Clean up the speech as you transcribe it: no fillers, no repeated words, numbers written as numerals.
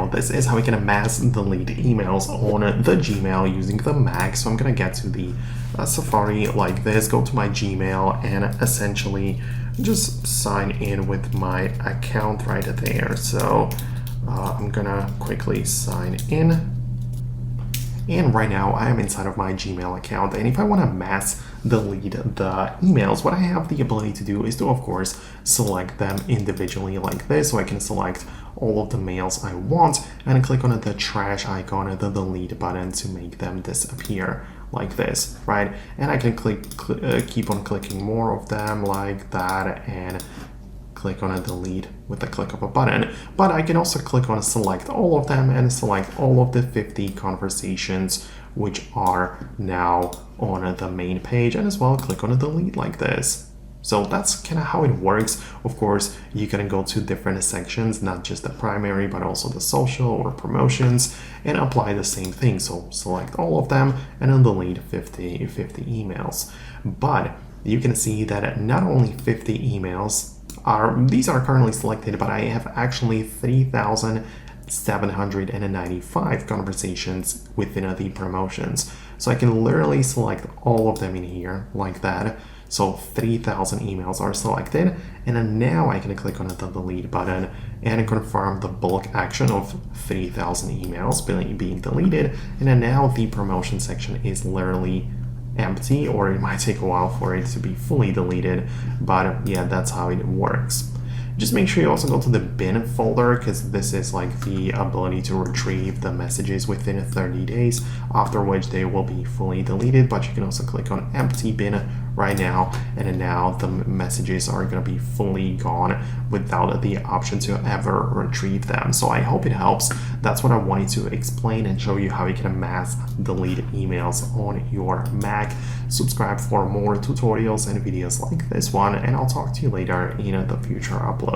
video. This is how we can mass delete emails on the Gmail using the Mac. So I'm gonna get to the Safari like this, go to my Gmail, and essentially just sign in with my account right there. So I'm gonna quickly sign in. And right now I am inside of my Gmail account, and if I want to mass delete the emails, what I have the ability to do is to, of course, select them individually like this. So I can select all of the mails I want and click on the trash icon and the delete button to make them disappear like this, right? And I can keep on clicking more of them like that and click on a delete with the click of a button. But I can also click on select all of them and select all of the 50 conversations which are now on the main page, and as well click on a delete like this. So that's kind of how it works. Of course, you can go to different sections, not just the primary, but also the social or promotions, and apply the same thing. So select all of them and then delete 50 emails. But you can see that not only 50 emails these are currently selected, but I have actually 3,795 conversations within the promotions. So I can literally select all of them in here like that. So 3,000 emails are selected, and then now I can click on the delete button and confirm the bulk action of 3,000 emails being deleted. And then now the promotion section is literally empty, or it might take a while for it to be fully deleted, but yeah, that's how it works. Just make sure you also go to the bin folder, because this is like the ability to retrieve the messages within 30 days, after which they will be fully deleted. But you can also click on empty bin right now, and then now the messages are going to be fully gone without the option to ever retrieve them. So I hope it helps. That's what I wanted to explain and show you how you can mass delete emails on your Mac. Subscribe for more tutorials and videos like this one, and I'll talk to you later in the future uploads.